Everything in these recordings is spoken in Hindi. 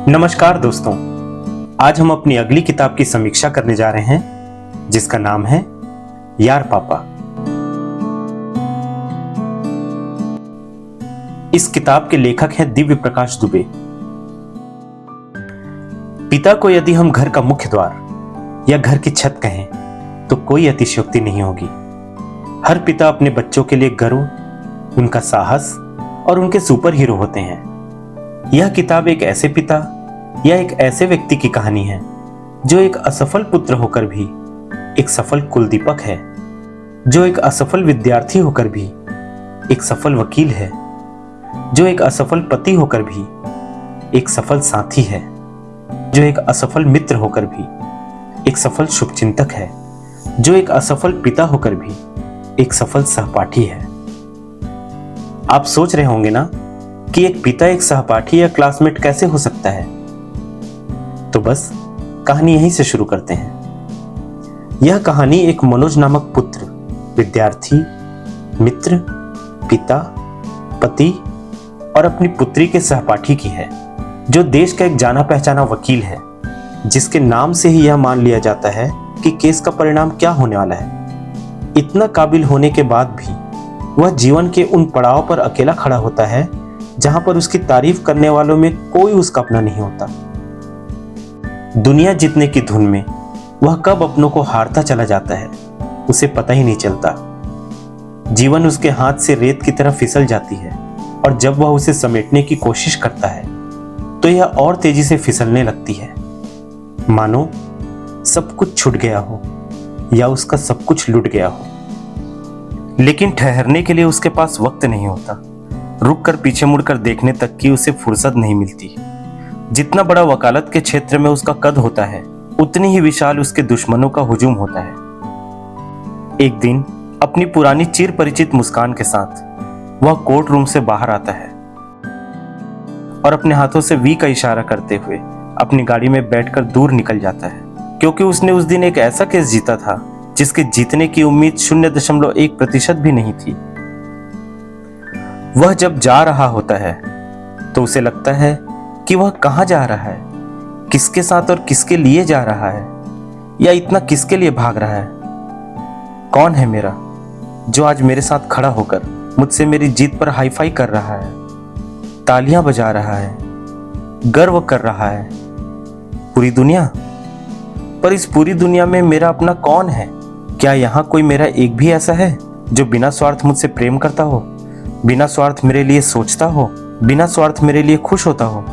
नमस्कार दोस्तों, आज हम अपनी अगली किताब की समीक्षा करने जा रहे हैं जिसका नाम है यार पापा। इस किताब के लेखक हैं दिव्य प्रकाश दुबे। पिता को यदि हम घर का मुख्य द्वार या घर की छत कहें तो कोई अतिशयोक्ति नहीं होगी। हर पिता अपने बच्चों के लिए गर्व, उनका साहस और उनके सुपर हीरो होते हैं। यह किताब एक ऐसे पिता या एक ऐसे व्यक्ति की कहानी है जो एक असफल पुत्र होकर भी एक सफल कुलदीपक है, जो एक असफल विद्यार्थी होकर भी एक सफल वकील है, जो एक असफल पति होकर भी एक सफल साथी है, जो एक असफल मित्र होकर भी एक सफल शुभचिंतक है, जो एक असफल पिता होकर भी एक सफल सहपाठी है। आप सोच रहे होंगे ना कि एक पिता एक सहपाठी या क्लासमेट कैसे हो सकता है? तो बस कहानी यहीं से शुरू करते हैं। यह कहानी एक मनोज नामक पुत्र, विद्यार्थी, मित्र, पिता, पति और अपनी पुत्री के सहपाठी की है, जो देश का एक जाना पहचाना वकील है, जिसके नाम से ही यह मान लिया जाता है कि केस का परिणाम क्या होने वाला है। इतना काबिल होने के बाद भी वह जीवन के उन पड़ाव पर अकेला खड़ा होता है जहां पर उसकी तारीफ करने वालों में कोई उसका अपना नहीं होता। दुनिया जीतने की धुन में वह कब अपनों को हारता चला जाता है उसे पता ही नहीं चलता। जीवन उसके हाथ से रेत की तरह फिसल जाती है और जब वह उसे समेटने की कोशिश करता है तो यह और तेजी से फिसलने लगती है, मानो सब कुछ छूट गया हो या उसका सब कुछ लुट गया हो। लेकिन ठहरने के लिए उसके पास वक्त नहीं होता। रुक कर पीछे मुड़कर देखने तक की उसे फुर्सत नहीं मिलती। जितना बड़ा वकालत के क्षेत्र में उसका कद होता है, उतनी ही विशाल उसके दुश्मनों का हुजूम होता है। एक दिन अपनी पुरानी चिर परिचित मुस्कान के साथ वह कोर्ट रूम से बाहर आता है और अपने हाथों से वी का इशारा करते हुए अपनी गाड़ी में बैठकर दूर निकल जाता है, क्योंकि उसने उस दिन एक ऐसा केस जीता था जिसके जीतने की उम्मीद 0.1% भी नहीं थी। वह जब जा रहा होता है तो उसे लगता है कि वह कहां जा रहा है, किसके साथ और किसके लिए जा रहा है, या इतना किसके लिए भाग रहा है। कौन है मेरा जो आज मेरे साथ खड़ा होकर मुझसे मेरी जीत पर हाईफाई कर रहा है, तालियां बजा रहा है, गर्व कर रहा है? पूरी दुनिया? पर इस पूरी दुनिया में मेरा अपना कौन है? क्या यहाँ कोई मेरा एक भी ऐसा है जो बिना स्वार्थ मुझसे प्रेम करता हो, बिना स्वार्थ मेरे लिए सोचता हो, बिना स्वार्थ मेरे लिए खुश होता हो?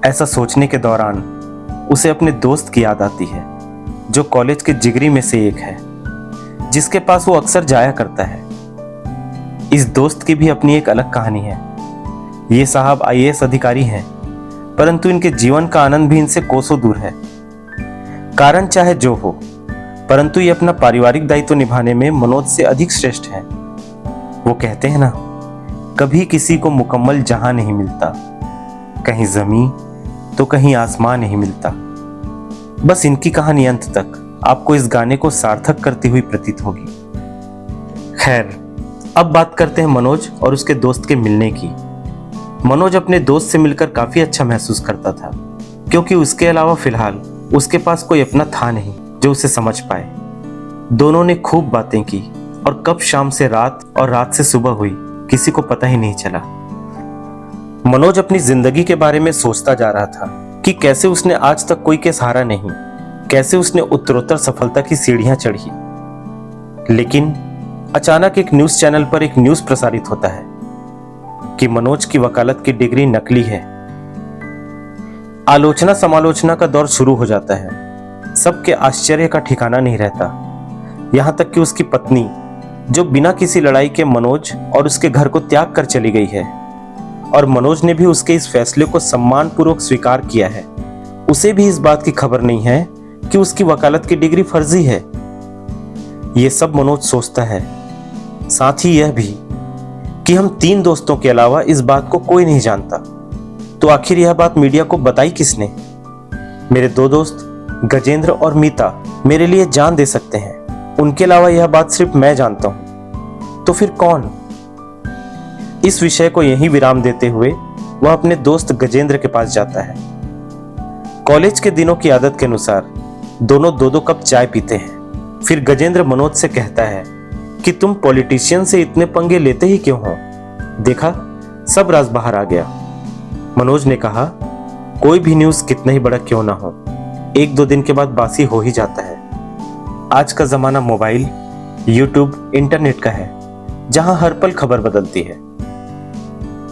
ऐसा सोचने के दौरान उसे अपने दोस्त की याद आती है, जो कॉलेज के जिगरी में से एक है, जिसके पास वो अक्सर जाया करता है। इस दोस्त की भी अपनी एक अलग कहानी है। ये साहब IAS अधिकारी हैं, परंतु इनके जीवन का आनंद भी इनसे कोसों दूर है। कारण चाहे जो हो, परंतु ये अपना पारिवारिक दायित्व निभाने में मनोज से अधिक श्रेष्ठ है। वो कहते हैं ना, कभी किसी को मुकम्मल जहां नहीं मिलता, कहीं जमीन तो कहीं आसमान नहीं मिलता। बस इनकी कहानी अंत तक आपको इस गाने को सार्थक करती हुई प्रतीत होगी। खैर, अब बात करते हैं मनोज और उसके दोस्त के मिलने की। मनोज अपने दोस्त से मिलकर काफी अच्छा महसूस करता था, क्योंकि उसके अलावा फिलहाल उसके पास कोई अपना था नहीं जो उसे समझ पाए। दोनों ने खूब बातें की और कब शाम से रात और रात से सुबह हुई किसी को पता ही नहीं चला। मनोज अपनी जिंदगी के बारे में सोचता जा रहा था कि कैसे उसने आज तक कोई केस हारा नहीं, कैसे उसने उत्तरोत्तर सफलता की सीढ़ियां चढ़ी। लेकिन अचानक एक न्यूज चैनल पर एक न्यूज प्रसारित होता है कि मनोज की वकालत की डिग्री नकली है। आलोचना समालोचना का दौर शुरू हो जाता है। सबके आश्चर्य का ठिकाना नहीं रहता, यहां तक कि उसकी पत्नी, जो बिना किसी लड़ाई के मनोज और उसके घर को त्याग कर चली गई है, और मनोज ने भी उसके इस फैसले को सम्मानपूर्वक स्वीकार किया है, उसे भी इस बात की खबर नहीं है कि उसकी वकालत की डिग्री फर्जी है। यह सब मनोज सोचता है। साथ ही यह भी कि हम 3 दोस्तों के अलावा इस बात को कोई नहीं जानता। तो आखिर यह बात मीडिया को बताई किसने? मेरे 2 दोस्त गजेंद्र और मीता मेरे लिए जान दे सकते हैं, उनके अलावा यह बात सिर्फ मैं जानता हूं। तो फिर कौन? इस विषय को यहीं विराम देते हुए वह अपने दोस्त गजेंद्र के पास जाता है कॉलेज के दिनों की आदत के अनुसार दोनों दो दो कप चाय पीते हैं। फिर गजेंद्र मनोज से कहता है कि तुम पॉलिटिशियन से इतने पंगे लेते ही क्यों हो? देखा, सब राज बाहर आ गया। मनोज ने कहा, कोई भी न्यूज़ कितना ही बड़ा क्यों ना हो, एक दो दिन के बाद बासी हो ही जाता है। आज का जमाना मोबाइल, यूट्यूब, इंटरनेट का है, जहां हर पल खबर बदलती है।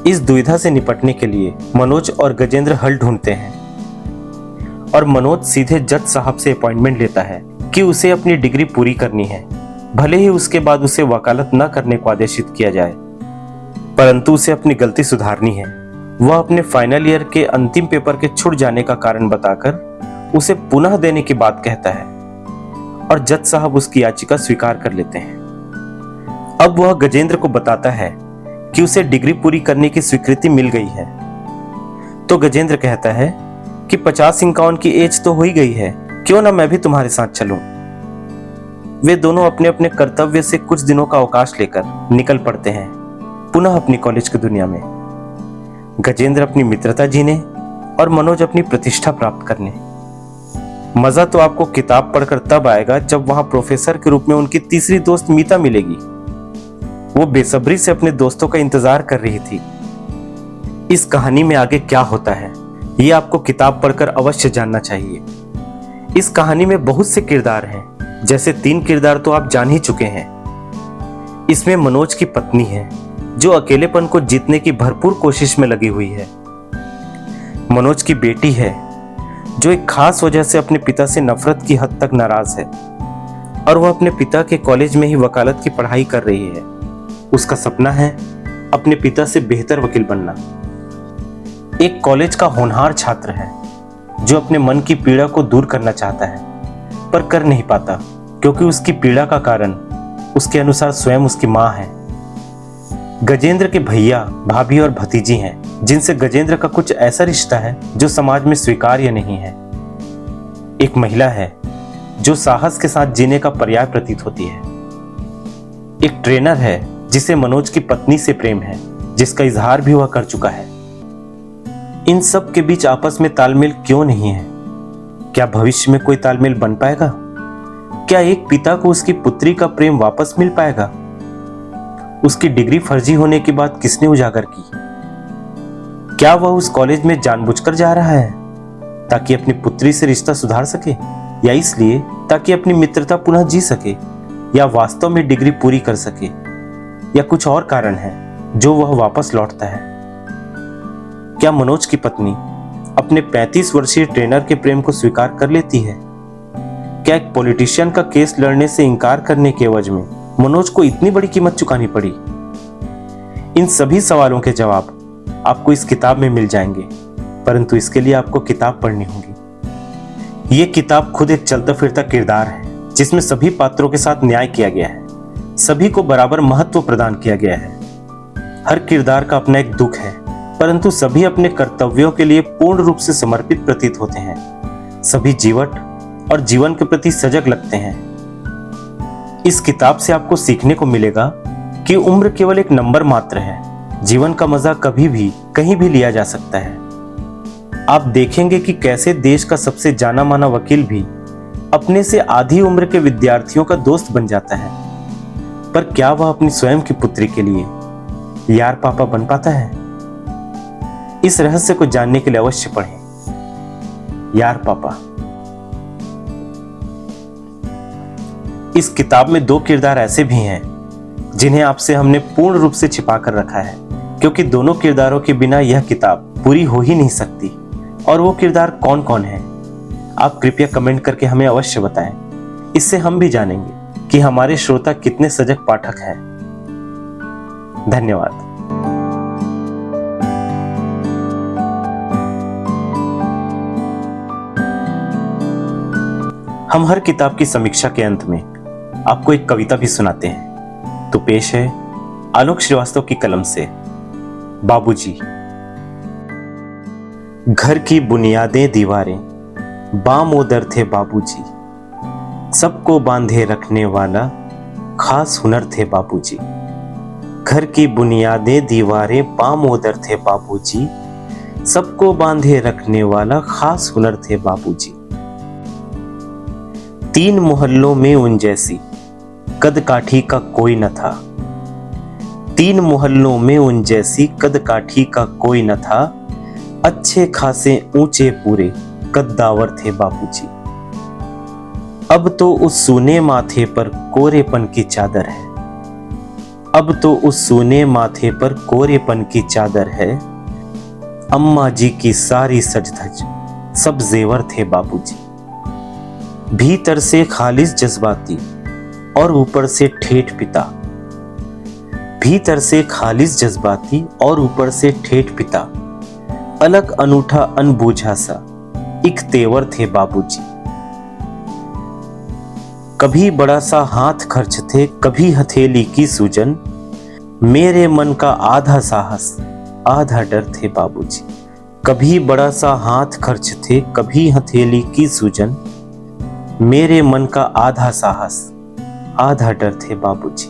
इस दुविधा से निपटने के लिए मनोज और गजेंद्र हल ढूंढते हैं और मनोज सीधे जज साहब से अपॉइंटमेंट लेता है कि उसे अपनी डिग्री पूरी करनी है, भले ही उसके बाद उसे वकालत न करने को आदेशित किया जाए, परंतु उसे अपनी गलती सुधारनी है। वह अपने फाइनल ईयर के अंतिम पेपर के छूट जाने का कारण बताकर उसे पुनः देने की बात कहता है और जज साहब उसकी याचिका स्वीकार कर लेते हैं। अब वह गजेंद्र को बताता है कि उसे डिग्री पूरी करने की स्वीकृति मिल गई है। तो गजेंद्र कहता है कि 50-51 की एज तो हो ही गई है, क्यों ना मैं भी तुम्हारे साथ चलूं। वे दोनों अपने अपने कर्तव्य से कुछ दिनों का अवकाश लेकर निकल पड़ते हैं पुनः अपनी कॉलेज की दुनिया में। गजेंद्र अपनी मित्रता जीने और मनोज अपनी प्रतिष्ठा प्राप्त करने। मजा तो आपको किताब पढ़कर तब आएगा जब वहां प्रोफेसर के रूप में उनकी तीसरी दोस्त मीता मिलेगी। वो बेसब्री से अपने दोस्तों का इंतजार कर रही थी। इस कहानी में आगे क्या होता है, ये आपको किताब पढ़कर अवश्य जानना चाहिए। इस कहानी में बहुत से किरदार हैं, जैसे 3 किरदार तो आप जान ही चुके हैं। इसमें मनोज की पत्नी है जो अकेलेपन को जीतने की भरपूर कोशिश में लगी हुई है। मनोज की बेटी है जो एक खास वजह से अपने पिता से नफरत की हद तक नाराज है और वह अपने पिता के कॉलेज में ही वकालत की पढ़ाई कर रही है। उसका सपना है अपने पिता से बेहतर वकील बनना। एक कॉलेज का होनहार छात्र है जो अपने मन की पीड़ा को दूर करना चाहता है पर कर नहीं पाता, क्योंकि उसकी पीड़ा का कारण उसके अनुसार स्वयं उसकी मां है। गजेंद्र के भैया, भाभी और भतीजी हैं जिनसे गजेंद्र का कुछ ऐसा रिश्ता है जो समाज में स्वीकार्य नहीं है। एक महिला है जो साहस के साथ जीने का पर्याय प्रतीत होती है। एक ट्रेनर है जिसे मनोज की पत्नी से प्रेम है, जिसका इजहार भी वह कर चुका है। इन सब के बीच आपस में तालमेल क्यों नहीं है? क्या भविष्य में कोई तालमेल बन पाएगा? क्या एक पिता को उसकी पुत्री का प्रेम वापस मिल पाएगा? उसकी डिग्री फर्जी होने की बात किसने उजागर की? क्या वह उस कॉलेज में जानबूझकर जा रहा है ताकि अपनी पुत्री से रिश्ता सुधार सके, या इसलिए ताकि अपनी मित्रता पुनः जी सके, या वास्तव में डिग्री पूरी कर सके, या कुछ और कारण है जो वह वापस लौटता है? क्या मनोज की पत्नी अपने 35 वर्षीय ट्रेनर के प्रेम को स्वीकार कर लेती है? क्या एक पॉलिटिशियन का केस लड़ने से इनकार करने के एवज में मनोज को इतनी बड़ी कीमत चुकानी पड़ी? इन सभी सवालों के जवाब आपको इस किताब में मिल जाएंगे, परंतु इसके लिए आपको किताब पढ़नी होगी। ये किताब खुद एक चलता फिरता किरदार है जिसमें सभी पात्रों के साथ न्याय किया गया है, सभी को बराबर महत्व प्रदान किया गया है। हर किरदार का अपना एक दुख है, परंतु सभी अपने कर्तव्यों के लिए पूर्ण रूप से समर्पित प्रतीत होते हैं। सभी जीवट और जीवन के प्रति सजग लगते हैं। इस किताब से आपको सीखने को मिलेगा कि उम्र केवल एक नंबर मात्र है। जीवन का मजा कभी भी कहीं भी लिया जा सकता है। आप देखेंगे कि कैसे देश का सबसे जाना माना वकील भी अपने से आधी उम्र के विद्यार्थियों का दोस्त बन जाता है, पर क्या वह अपनी स्वयं की पुत्री के लिए यार पापा बन पाता है? इस रहस्य को जानने के लिए अवश्य पढ़ें यार पापा। इस किताब में 2 किरदार ऐसे भी हैं जिन्हें आपसे हमने पूर्ण रूप से छिपा कर रखा है, क्योंकि दोनों किरदारों के बिना यह किताब पूरी हो ही नहीं सकती। और वो किरदार कौन कौन है, आप कृपया कमेंट करके हमें अवश्य बताएं। इससे हम भी जानेंगे कि हमारे श्रोता कितने सजग पाठक हैं। धन्यवाद। हम हर किताब की समीक्षा के अंत में आपको एक कविता भी सुनाते हैं, तो पेश है आलोक श्रीवास्तव की कलम से बाबूजी। घर की बुनियादें दीवारें बामोदर थे बाबूजी, सबको बांधे रखने वाला खास हुनर थे बाबूजी। घर की बुनियादें दीवारें बामोदर थे बाबूजी, सबको बांधे रखने वाला खास हुनर थे बाबूजी। 3 मोहल्लों में उन जैसी कद काठी का कोई न था। 3 मोहल्लों में उन जैसी कद काठी का कोई न था। अच्छे खासे ऊंचे पूरे कद्दावर थे बाबूजी। अब तो उस सूने माथे पर कोरेपन की चादर है। अब तो उस सूने माथे पर कोरेपन की चादर है। अम्मा जी की सारी सज धज सब जेवर थे बाबूजी। भीतर से खालिस जज्बाती और ऊपर से ठेठ पिता। भीतर से खालिस जज्बाती और ऊपर से ठेठ पिता। अलग अनूठा अनबूझा सा एक तेवर थे बाबूजी। कभी बड़ा सा हाथ खर्च थे, कभी हथेली की सूजन। मेरे मन का आधा साहस आधा डर थे बाबूजी। कभी बड़ा सा हाथ खर्च थे, कभी हथेली की सूजन। मेरे मन का आधा साहस आधा डर थे बाबूजी।